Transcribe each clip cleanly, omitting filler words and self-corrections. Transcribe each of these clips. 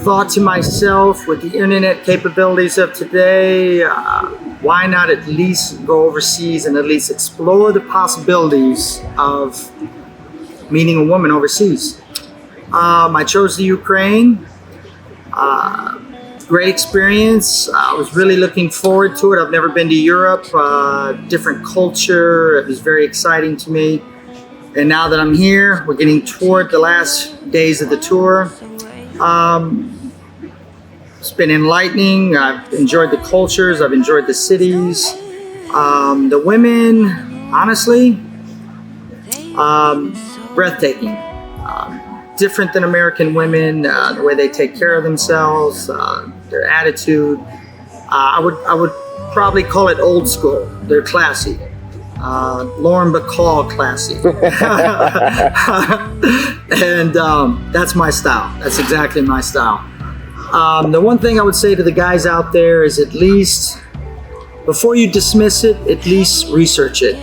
thought to myself, with the internet capabilities of today, why not at least go overseas and at least explore the possibilities of meeting a woman overseas? I chose the Ukraine. Great experience. I was really looking forward to it. I've never been to Europe. Different culture. It was very exciting to me. And now that I'm here, we're getting toward the last days of the tour. It's been enlightening. I've enjoyed the cultures. I've enjoyed the cities. The women, honestly, breathtaking. Different than American women, the way they take care of themselves, their attitude. I would probably call it old school. They're classy. Lauren Bacall classy. And that's my style. That's exactly my style. The one thing I would say to the guys out there is, at least before you dismiss it, at least research it.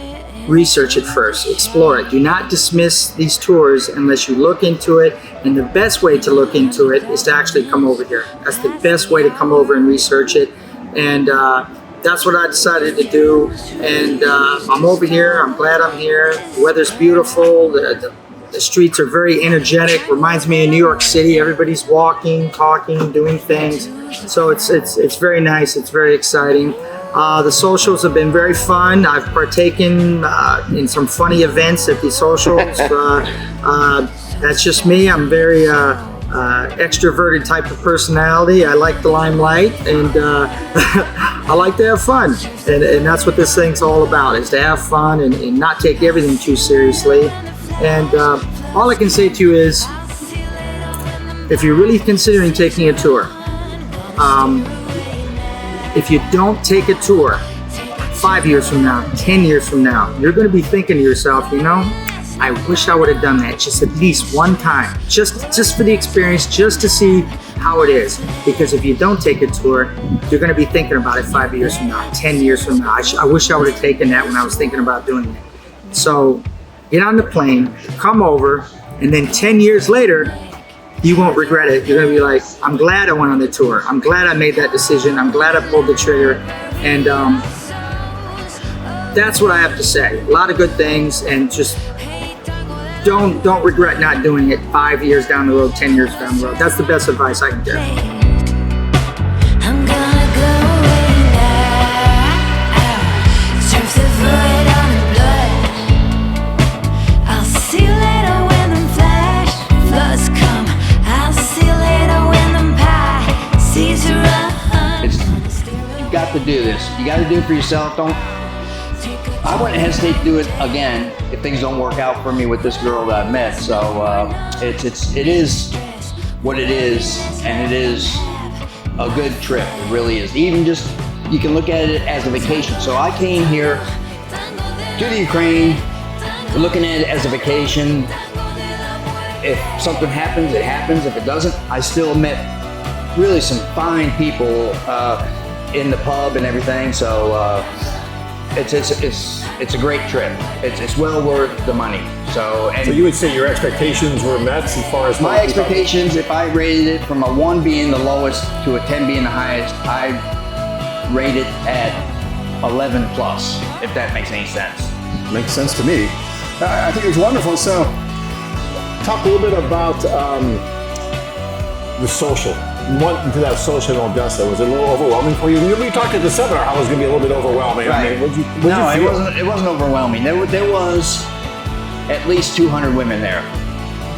Research it first, explore it. Do not dismiss these tours unless you look into it. And the best way to look into it is to actually come over here. That's the best way to come over and research it. And that's what I decided to do. And I'm over here. I'm glad I'm here. The weather's beautiful. The streets are very energetic. Reminds me of New York City. Everybody's walking, talking, doing things. So it's very nice. It's very exciting. The socials have been very fun. I've partaken in some funny events at the socials. That's just me. I'm very extroverted type of personality. I like the limelight, and I like to have fun. And that's what this thing's all about, is to have fun and not take everything too seriously. And all I can say to you is, if you're really considering taking a tour, if you don't take a tour 5 years from now, 10 years from now, you're going to be thinking to yourself, I wish I would have done that just at least one time, just for the experience, just to see how it is. Because if you don't take a tour, you're going to be thinking about it 5 years from now, 10 years from now. I wish I would have taken that when I was thinking about doing it. So get on the plane, come over, and then 10 years later, you won't regret it. You're gonna be like, I'm glad I went on the tour. I'm glad I made that decision. I'm glad I pulled the trigger. And that's what I have to say. A lot of good things, and just don't regret not doing it 5 years down the road, 10 years down the road. That's the best advice I can give. To do this, you got to do it for yourself. I wouldn't hesitate to do it again if things don't work out for me with this girl that I've met. So it is what it is, and it is a good trip. It really is. Even just, you can look at it as a vacation. So I came here to the Ukraine, looking at it as a vacation. If something happens, it happens. If it doesn't, I still met really some fine people in the pub and everything, so it's a great trip. It's well worth the money. So you would say your expectations were met as far as my expectations? If I rated it from a 1 being the lowest to a 10 being the highest, I rate it at 11 plus. If that makes any sense. Makes sense to me. I think it's wonderful. So, talk a little bit about the social. You went into that social in Odesa. Was it a little overwhelming for you? We talked at the seminar how it was going to be a little bit overwhelming. Right. I mean, it wasn't overwhelming. There was at least 200 women there.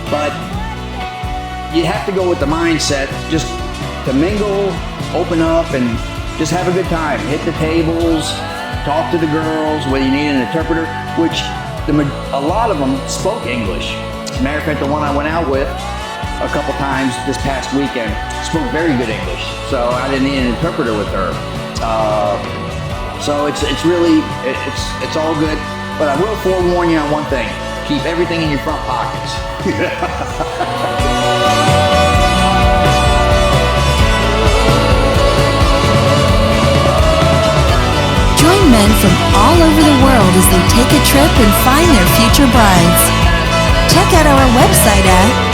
But you have to go with the mindset just to mingle, open up, and just have a good time. Hit the tables, talk to the girls, whether you need an interpreter, which a lot of them spoke English. As a matter of fact, the one I went out with a couple times this past weekend spoke very good English, so I didn't need an interpreter with her. So it's really all good. But I will forewarn you on one thing: keep everything in your front pockets. Join men from all over the world as they take a trip and find their future brides. Check out our website at